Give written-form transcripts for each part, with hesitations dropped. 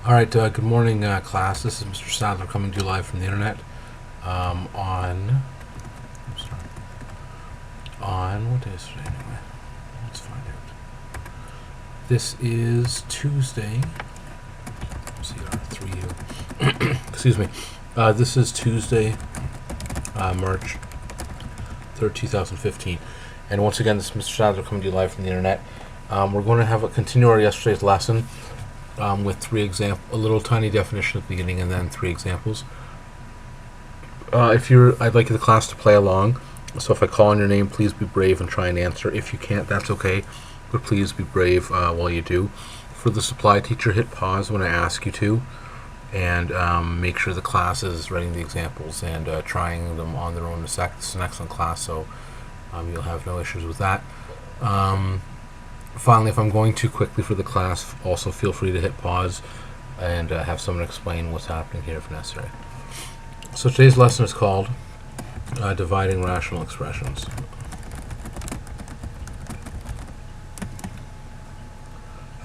All right, good morning, class. This is Mr. Sadler coming to you live from the internet on what day is today anyway? Let's find out. This is Tuesday. MCR3U. Excuse me. This is Tuesday, March 3rd, 2015. And once again, this is Mr. Sadler coming to you live from the internet. We're going to have a continue our yesterday's lesson. With a little tiny definition at the beginning and then 3 examples. I'd like the class to play along. So if I call on your name, please be brave and try and answer. If you can't, that's okay, but please be brave while you do. For the supply teacher, hit pause when I ask you to, and make sure the class is writing the examples and trying them on their own. This is an excellent class, so you'll have no issues with that. Finally, if I'm going too quickly for the class, also feel free to hit pause and have someone explain what's happening here if necessary. So today's lesson is called Dividing Rational Expressions.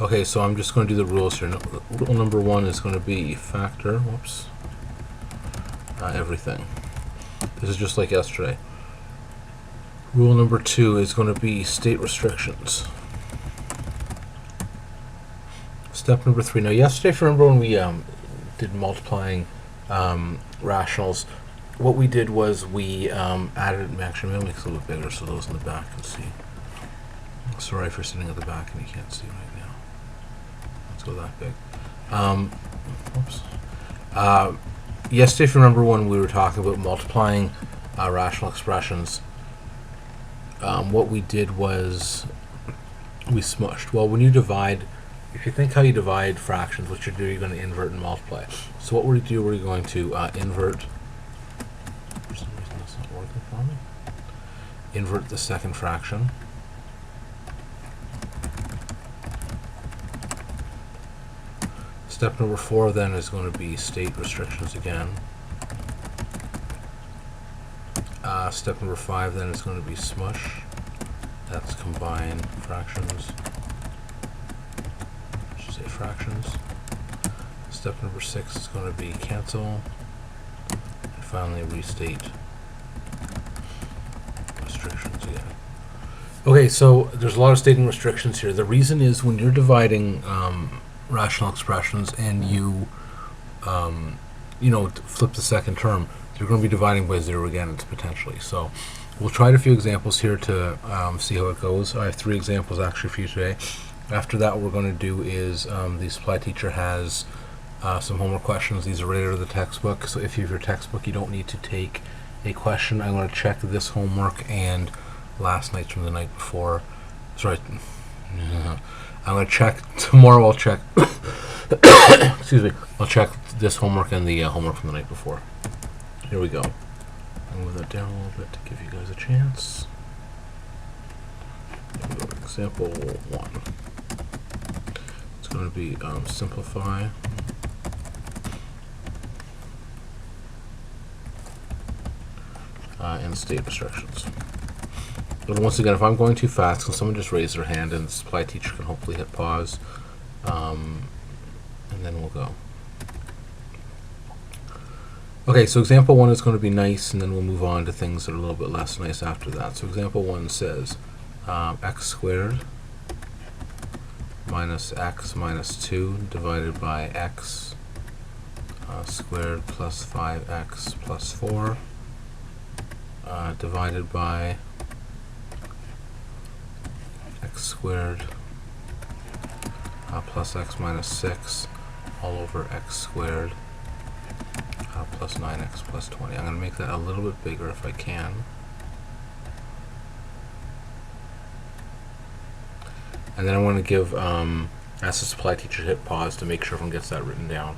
Okay, so I'm just going to do the rules here. Rule number 1 is going to be factor, everything. This is just like yesterday. Rule number 2 is going to be state restrictions. Step number 3. Now, yesterday, if you remember when we did multiplying rationals, what we did was we added. Actually, maybe I'll make it a little bit bigger so those in the back can see. Sorry if you're sitting at the back and you can't see right now. Let's go that big. Yesterday, if you remember when we were talking about multiplying rational expressions, what we did was we smushed. Well, when you divide. If you think how you divide fractions, what you do, you're going to invert and multiply. So what we're going to invert. For some reason, that's not working for me. Invert the second fraction. Step number 4 then is going to be state restrictions again. Step number 5 then is going to be smush. That's combine fractions. Fractions. Step number 6 is going to be cancel, and finally restate restrictions again. Okay, so there's a lot of stating restrictions here. The reason is when you're dividing rational expressions and you flip the second term, you're going to be dividing by 0 again. It's potentially so. We'll try a few examples here to see how it goes. I have 3 examples actually for you today. After that, what we're going to do is the supply teacher has some homework questions. These are right out of the textbook. So if you have your textbook, you don't need to take a question. I'm going to check this homework and last night's from the night before. Sorry. I'm going to check tomorrow. I'll check. Excuse me. I'll check this homework and the homework from the night before. Here we go. I'll move that down a little bit to give you guys a chance. Example 1. It's going to be simplify. And state restrictions. But once again, if I'm going too fast, can someone just raise their hand and the supply teacher can hopefully hit pause, and then we'll go. Okay, so example 1 is going to be nice, and then we'll move on to things that are a little bit less nice after that. So example 1 says x squared minus x minus 2 divided by x squared plus 5x plus 4 divided by x squared plus x minus 6 all over x squared plus 9x plus 20. I'm going to make that a little bit bigger if I can. And then I want to give, ask the supply teacher to hit pause to make sure everyone gets that written down.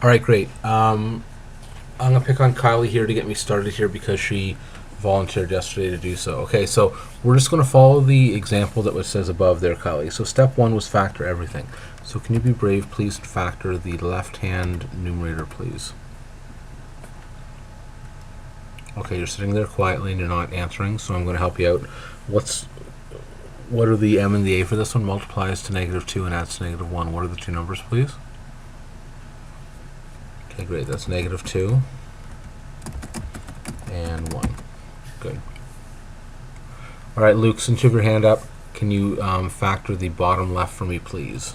All right, great. I'm going to pick on Kylie here to get me started here because she volunteered yesterday to do so. Okay, so we're just going to follow the example that says above there, Kylie. So step 1 was factor everything. So can you be brave, please factor the left-hand numerator, please? Okay, you're sitting there quietly and you're not answering, so I'm going to help you out. what are the m and the a for this one? Multiplies to -2 and adds to -1. What are the two numbers, please? Okay, great. That's -2 and 1. Good. All right, Luke, since you have your hand up, can you factor the bottom left for me, please?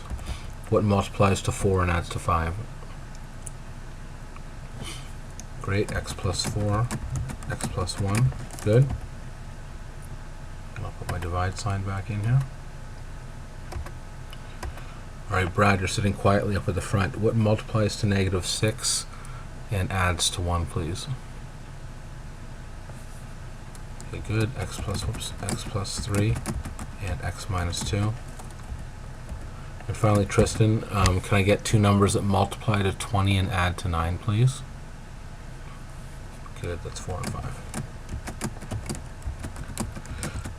What multiplies to 4 and adds to 5? Great. X plus 4, x plus 1. Good. I'll put my divide sign back in here. All right, Brad, you're sitting quietly up at the front. What multiplies to -6 and adds to 1, please? Okay, good. X plus 3 and x minus 2. And finally, Tristan, can I get two numbers that multiply to 20 and add to 9, please? Good, that's 4 and 5.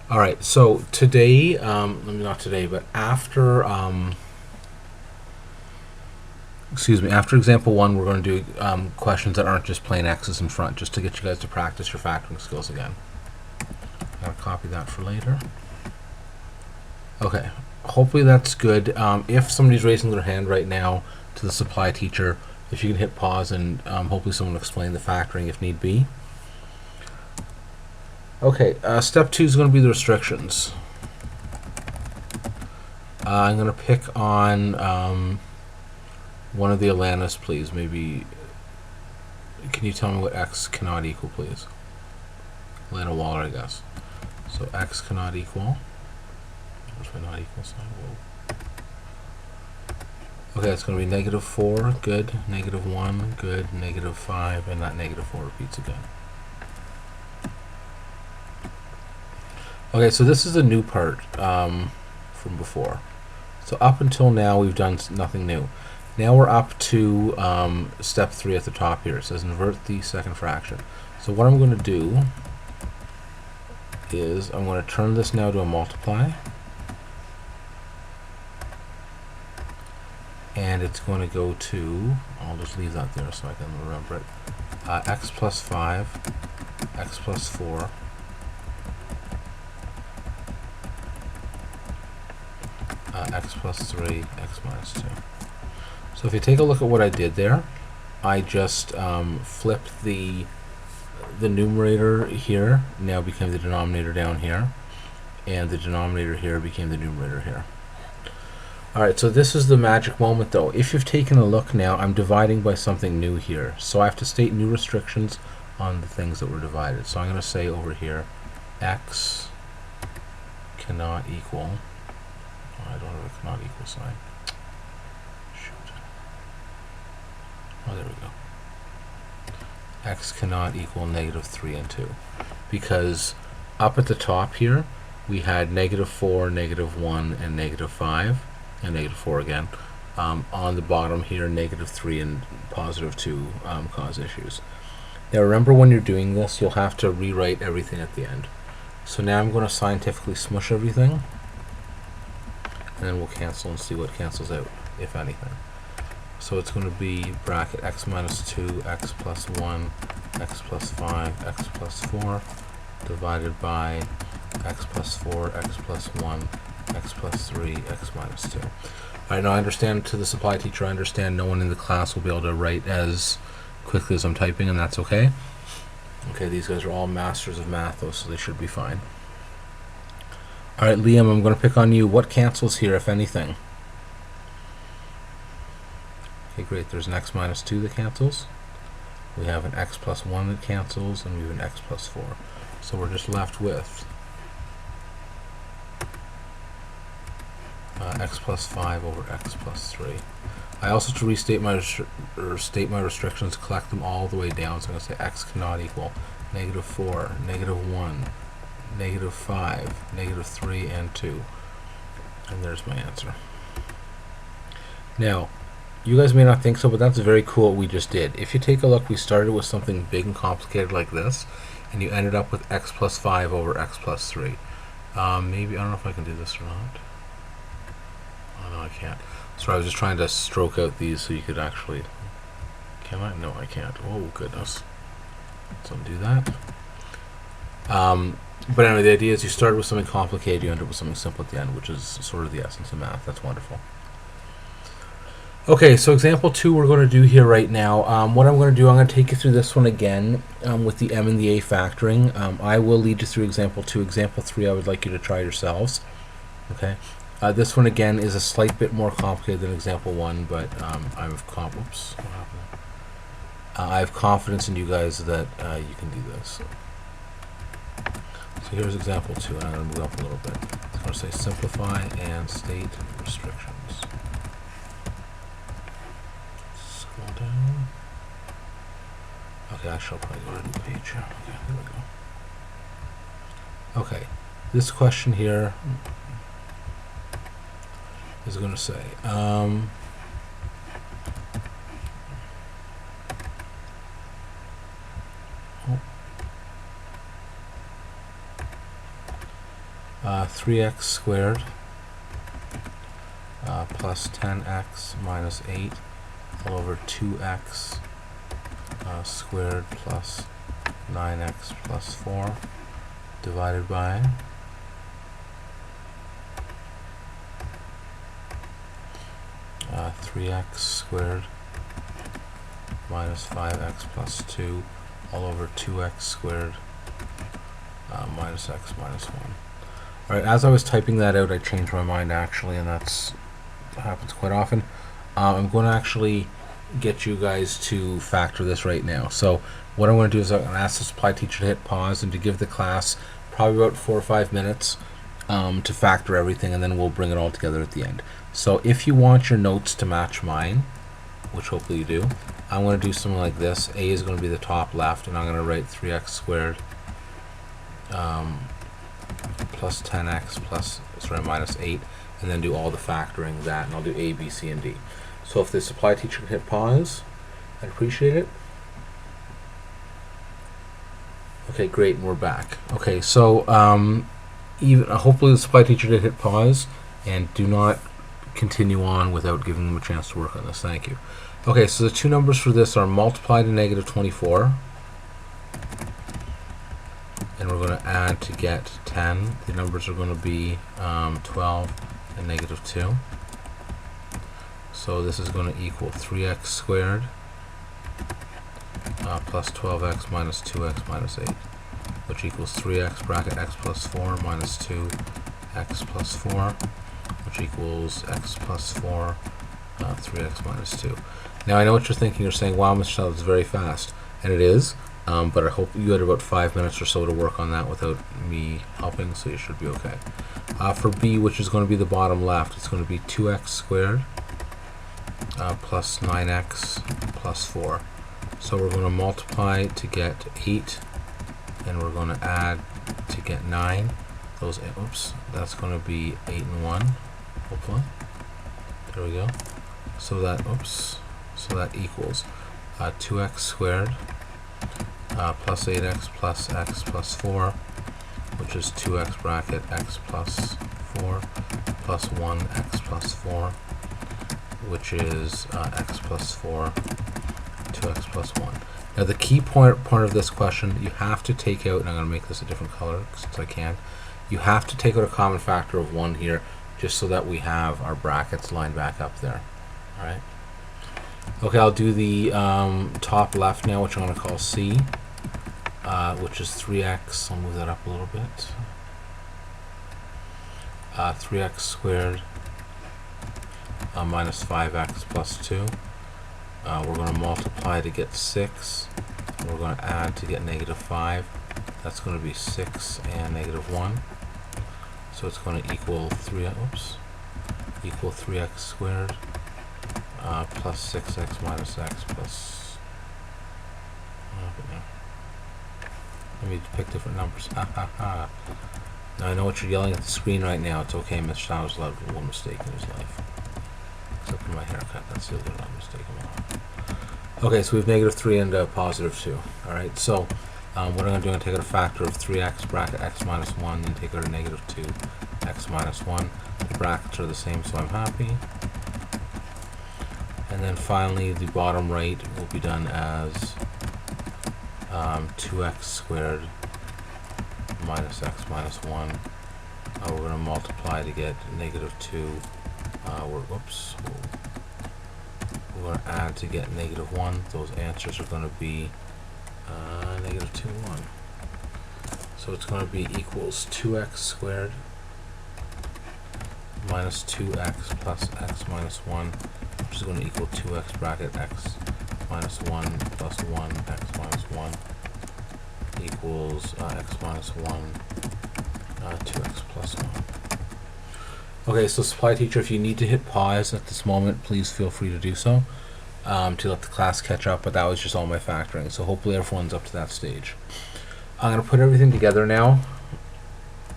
All right, so today, not today, but after, after example 1, we're going to do questions that aren't just plain X's in front, just to get you guys to practice your factoring skills again. I'll copy that for later. Okay, hopefully that's good. If somebody's raising their hand right now to the supply teacher, if you can hit pause and hopefully someone will explain the factoring if need be. Okay, step 2 is going to be the restrictions. I'm going to pick on one of the Alanas, please. Maybe, can you tell me what x cannot equal, please? Alana Waller, I guess. So x cannot equal. Where's my not equal sign? Whoa. Okay, it's going to be -4, good. -1, good. -5, and that -4 repeats again. Okay, so this is a new part from before. So up until now, we've done nothing new. Now we're up to step 3 at the top here. It says invert the second fraction. So what I'm going to do is I'm going to turn this now to a multiply. And it's going to go to, I'll just leave that there so I can remember it, x plus 5, x plus 4, x plus 3, x minus 2. So if you take a look at what I did there, I just flipped the numerator here, now became the denominator down here, and the denominator here became the numerator here. Alright, so this is the magic moment though. If you've taken a look now, I'm dividing by something new here. So I have to state new restrictions on the things that were divided. So I'm going to say over here, x cannot equal, oh, I don't have a cannot equal sign. Shoot. Oh, there we go. X cannot equal -3 and 2. Because up at the top here, we had -4, -1, and -5. And -4 again. On the bottom here, -3 and +2 cause issues. Now remember, when you're doing this, you'll have to rewrite everything at the end. So now I'm going to scientifically smush everything, and then we'll cancel and see what cancels out, if anything. So it's going to be bracket x minus 2, x plus 1, x plus 5, x plus 4, divided by x plus 4, x plus 1, x plus 3, x minus 2. Alright, now I understand, to the supply teacher, I understand no one in the class will be able to write as quickly as I'm typing, and that's okay. Okay, these guys are all masters of math though, so they should be fine. Alright, Liam, I'm going to pick on you. What cancels here, if anything? Okay, great. There's an x minus 2 that cancels. We have an x plus 1 that cancels, and we have an x plus 4. So we're just left with x plus 5 over x plus 3. I also have to restate my state my restrictions, collect them all the way down. So I'm going to say x cannot equal -4, -1, -5, -3, and 2. And there's my answer. Now, you guys may not think so, but that's very cool what we just did. If you take a look, we started with something big and complicated like this, and you ended up with x plus 5 over x plus 3. Maybe, I don't know if I can do this or not. Oh, no, I can't. So I was just trying to stroke out these so you could actually... Can I? No, I can't. Oh, goodness. Let's undo that. But anyway, the idea is you start with something complicated, you end up with something simple at the end, which is sort of the essence of math. That's wonderful. Okay, so example 2 we're going to do here right now. What I'm going to do, I'm going to take you through this one again with the M and the A factoring. I will lead you through example 2. Example 3 I would like you to try yourselves. Okay, this one again is a slight bit more complicated than example 1, but I have confidence in you guys that you can do this. So here's example 2, and I'm going to move up a little bit. It's going to say simplify and state restrictions. Scroll down. Okay, I shall probably go to a new page here. Okay, there we go. Okay, this question here is going to say, 3x squared plus 10x minus 8 all over 2x squared plus 9x plus 4 divided by 3x squared minus 5x plus 2 all over 2x squared minus x minus 1. Alright, as I was typing that out, I changed my mind actually, and that happens quite often. I'm going to actually get you guys to factor this right now. So what I'm going to do is I'm going to ask the supply teacher to hit pause and to give the class probably about 4 or 5 minutes to factor everything, and then we'll bring it all together at the end. So if you want your notes to match mine, which hopefully you do, I'm going to do something like this. A is going to be the top left, and I'm going to write 3x squared plus 10x minus 8, and then do all the factoring that, and I'll do A, B, C, and D. So if the supply teacher can hit pause, I'd appreciate it. Okay, great, and we're back. Okay, so hopefully the supply teacher did hit pause, and do not continue on without giving them a chance to work on this. Thank you. Okay, so the two numbers for this are multiply to negative 24, and we're going to add to get 10. The numbers are going to be 12 and negative 2. So this is going to equal 3x squared plus 12x minus 2x minus 8, which equals 3x bracket x plus 4 minus 2x plus 4, which equals x plus 4, 3x minus 2. Now I know what you're thinking. You're saying, wow, Mr. Sadler, it's very fast. And it is. But I hope you had about 5 minutes or so to work on that without me helping, so you should be okay. For B, which is going to be the bottom left, it's going to be 2x squared plus 9x plus 4. So we're going to multiply to get 8, and we're going to add to get 9. That's going to be 8 and 1, hopefully. There we go. So that equals 2x squared plus 8x plus x plus 4, which is 2x bracket x plus 4 plus 1x plus 4, which is x plus 4, 2x plus 1. Now the key part of this question, you have to take out, and I'm going to make this a different color since I can, you have to take out a common factor of 1 here, just so that we have our brackets lined back up there. Alright. Okay, I'll do the top left now, which I'm going to call C, which is 3x. I'll move that up a little bit. 3x squared minus 5x plus 2. We're going to multiply to get 6. And we're going to add to get negative 5. That's going to be 6 and negative 1. So it's going to equal 3x squared plus 6x minus x plus. Let me pick different numbers. Now I know what you're yelling at the screen right now. It's okay, Mr. Sadler's allowed one mistake in his life. Except for my haircut. That's the other mistake in my life. Okay, so we have negative 3 and positive 2. Alright, so what I'm going to do is take out a factor of 3x bracket x minus 1, then take out a negative 2 x minus 1. The brackets are the same, so I'm happy. And then finally, the bottom right will be done as 2x squared minus x minus 1. We're going to multiply to get negative 2. We're going to add to get negative 1. Those answers are going to be negative 2, 1. So it's going to be equals 2x squared minus 2x plus x minus 1, which is going to equal 2x bracket x minus 1 plus 1 x minus 1 equals x minus 1, 2x plus 1. Okay, so supply teacher, if you need to hit pause at this moment, please feel free to do so to let the class catch up, but that was just all my factoring, so hopefully everyone's up to that stage. I'm going to put everything together now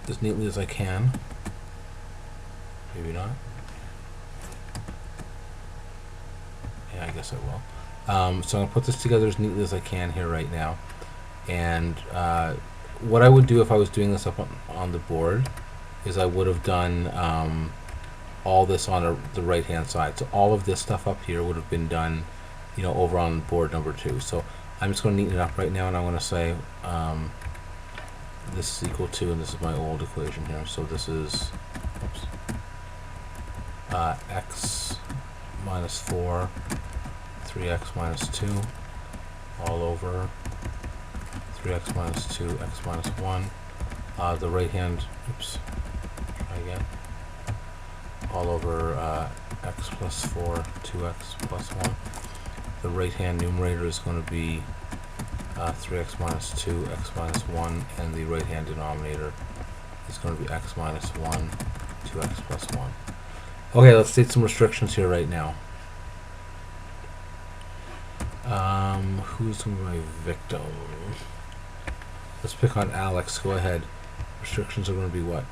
as neatly as I can. Maybe not. Yeah, I guess I will. So I'm going to put this together as neatly as I can here right now. And what I would do if I was doing this up on the board is I would have done all this on the right hand side. So all of this stuff up here would have been done, you know, over on board number 2. So I'm just going to neaten it up right now, and I'm going to say this is equal to, and this is my old equation here. So this is x minus 4, 3x minus 2, all over 3x minus 2, x minus 1. The right hand, try again, all over x plus 4, 2x plus 1. The right hand numerator is going to be 3x minus 2, x minus 1, and the right hand denominator is going to be x minus 1, 2x plus 1. Okay, let's state some restrictions here right now. Who's my victim? Let's pick on Alex. Go ahead. Restrictions are going to be what?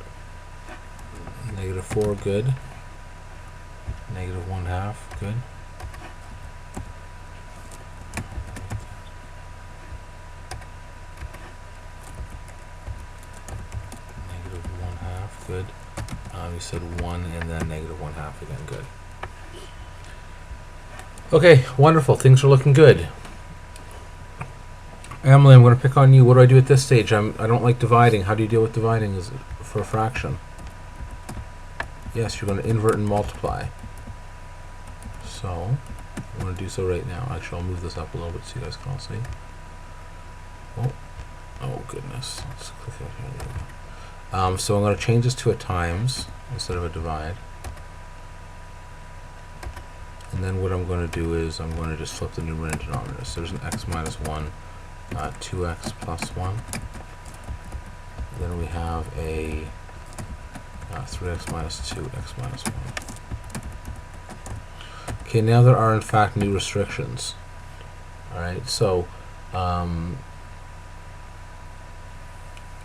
Negative 4, good. Negative 1/2, good. Negative 1/2, good. You said 1 and then negative 1/2 again, good. Okay, wonderful. Things are looking good. Emily, I'm going to pick on you. What do I do at this stage? I don't like dividing. How do you deal with dividing is for a fraction? Yes, you're going to invert and multiply. So, I'm going to do so right now. Actually, I'll move this up a little bit so you guys can all see. Oh goodness. Let's click out here. There we go. So I'm going to change this to a times instead of a divide. And then what I'm going to do is I'm going to just flip the numerator and denominator. So there's an x minus 1, 2x plus 1. Then we have a 3x minus 2, x minus 1. Okay, now there are in fact new restrictions. Alright, so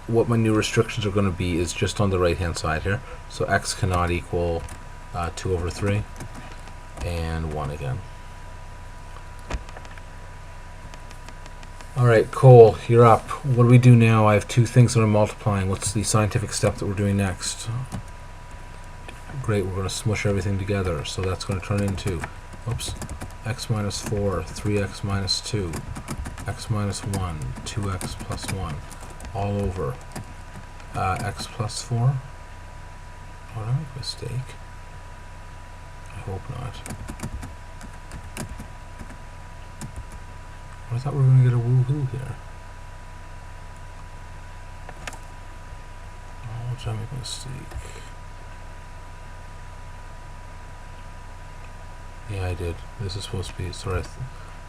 what my new restrictions are going to be is just on the right hand side here. So x cannot equal 2 over 3 and 1 again. Alright, Cole, you're up. What do we do now? I have two things that are multiplying. What's the scientific step that we're doing next? Great, we're going to smush everything together. So that's going to turn into, x minus 4, 3x minus 2, x minus 1, 2x plus 1, all over x plus 4. Oh, did I make a mistake? I hope not. I thought we were going to get a woohoo here. Oh, did I make a mistake? Yeah, I did. This is supposed to be, sorry.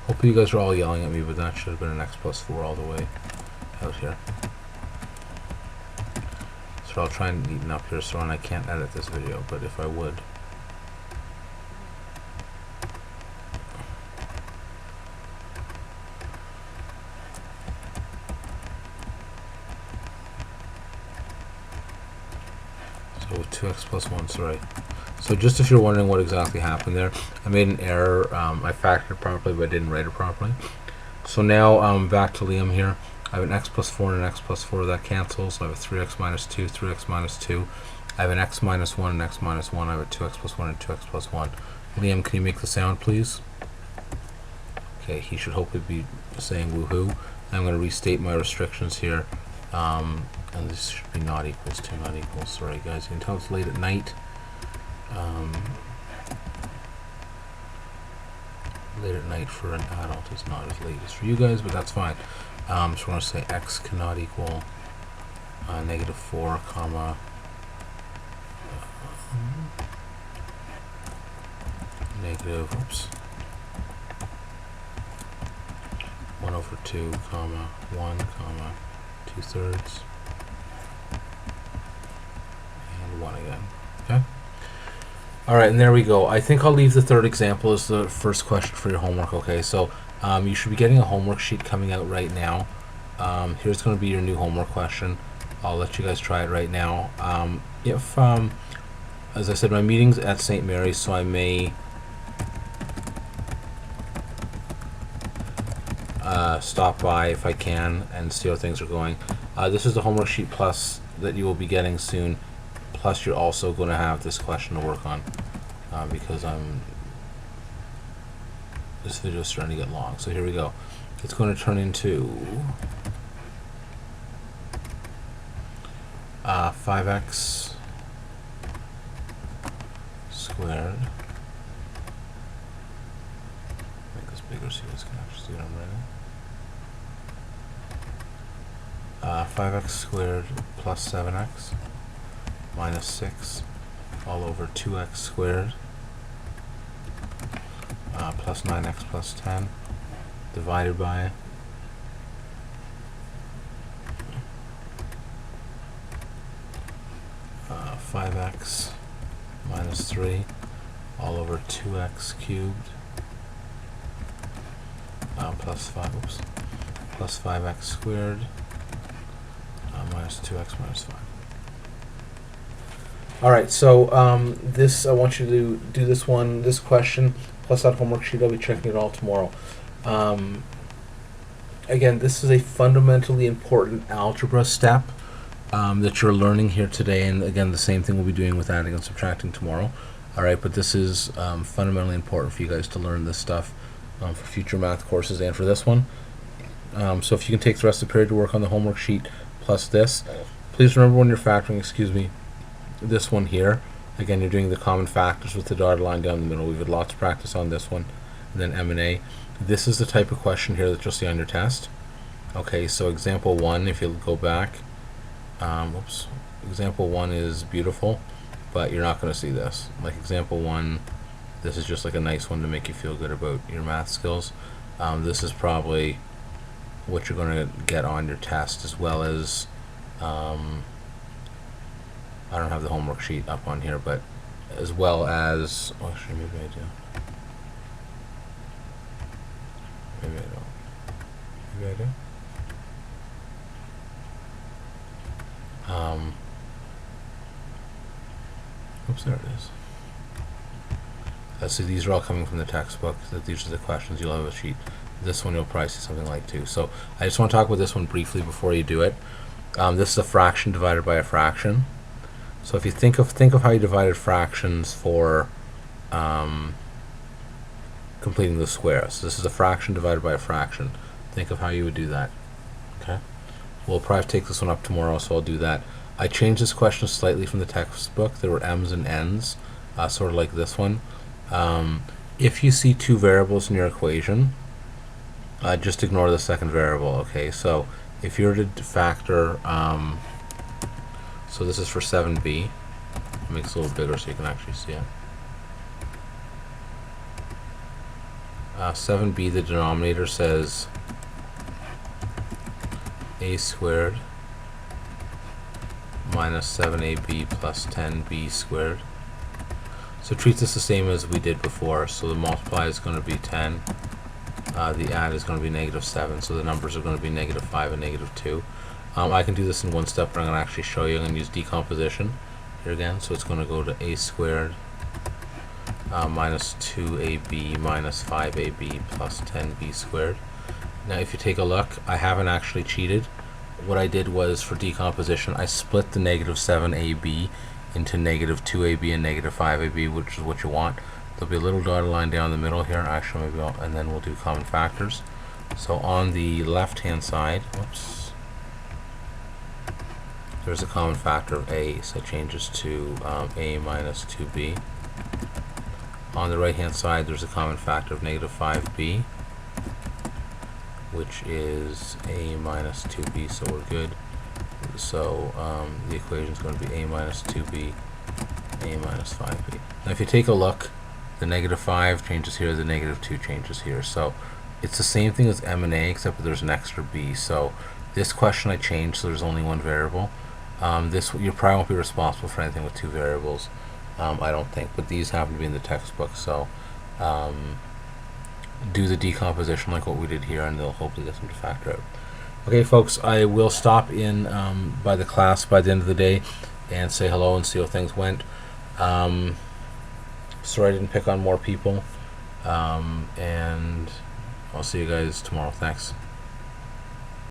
Hopefully you guys are all yelling at me, but that should have been an x plus 4 all the way out here. So I'll try and neaten up here, so I can't edit this video, but if I would. So 2x plus 1, sorry. So just if you're wondering what exactly happened there, I made an error. I factored it properly, but I didn't write it properly. So now back to Liam here. I have an x plus 4 and an x plus 4. That cancels. So I have a 3x minus 2, 3x minus 2. I have an x minus 1 and x minus 1. I have a 2x plus 1 and 2x plus 1. Liam, can you make the sound, please? Okay, he should hopefully be saying woohoo. I'm going to restate my restrictions here. And this should be not equals to, not equals. Sorry guys, you can tell it's late at night. Late at night for an adult is not as late as for you guys, but that's fine. So we're going to say x cannot equal -4, comma, negative, oops, 1/2, comma, 1, comma, 2/3, and 1 again. Okay. All right, and there we go. I think I'll leave the third example as the first question for your homework. Okay, so you should be getting a homework sheet coming out right now. Here's going to be your new homework question. I'll let you guys try it right now. If, as I said, my meeting's at St. Mary's, so I may stop by if I can and see how things are going. This is the homework sheet plus that you will be getting soon. Plus, you're also going to have this question to work on because this video is starting to get long. So here we go. It's going to turn into 5x squared. Make this bigger so you guys can actually see what I'm writing. 5x squared plus 7x minus 6 all over 2x squared plus 9x plus 10 divided by 5x minus 3 all over 2x cubed plus 5x squared minus 2x minus 5. Alright, so this, I want you to do this question, plus that homework sheet. I'll be checking it all tomorrow. Again, this is a fundamentally important algebra step that you're learning here today, and again, the same thing we'll be doing with adding and subtracting tomorrow. Alright, but this is fundamentally important for you guys to learn this stuff for future math courses and for this one. So if you can take the rest of the period to work on the homework sheet plus this. Please remember when you're factoring, this one here, again, you're doing the common factors with the dotted line down the middle. We've had lots of practice on this one. And then M&A. This is the type of question here that you'll see on your test. Okay, so example 1, if you go back, example 1 is beautiful, but you're not going to see this. Like example 1, this is just like a nice one to make you feel good about your math skills. This is probably what you're going to get on your test, as well as I don't have the homework sheet up on here, but as well as, oh, actually maybe I do. Maybe I don't. Maybe I do. Oops, there it is. So these are all coming from the textbook. These are the questions. You'll have a sheet. This one you'll probably see something like 2. So I just want to talk about this one briefly before you do it. This is a fraction divided by a fraction. So if you think of how you divided fractions for completing the square. So this is a fraction divided by a fraction. Think of how you would do that. Okay. We'll probably take this one up tomorrow, so I'll do that. I changed this question slightly from the textbook. There were m's and n's, sort of like this one. If you see 2 variables in your equation, just ignore the second variable. Okay, so if you were to factor, so this is for 7b. Make it a little bigger so you can actually see it. 7b, the denominator says a squared minus 7ab plus 10b squared. So treat this the same as we did before. So the multiply is going to be 10. The add is going to be -7. So the numbers are going to be -5 and -2. I can do this in one step, but I'm going to actually show you. I'm going to use decomposition here again. So it's going to go to a squared minus 2ab minus 5ab plus 10b squared. Now if you take a look, I haven't actually cheated. What I did was, for decomposition, I split the -7ab into -2ab and -5ab, which is what you want. There'll be a little dotted line down the middle here, actually, maybe and then we'll do common factors. So on the left hand side, whoops, there's a common factor of a, so it changes to a minus 2b. On the right hand side, there's a common factor of negative 5b, which is a minus 2b, so we're good. So the equation is going to be a minus 2b, a minus 5b. Now if you take a look, the negative 5 changes here, the negative 2 changes here. So it's the same thing as m and a, except that there's an extra b. So this question I changed, so there's only one variable. This, you probably won't be responsible for anything with two variables, I don't think, but these happen to be in the textbook, so do the decomposition like what we did here, and they'll hopefully get them to factor out. Okay, folks, I will stop in by the class by the end of the day and say hello and see how things went. Sorry I didn't pick on more people, and I'll see you guys tomorrow. Thanks.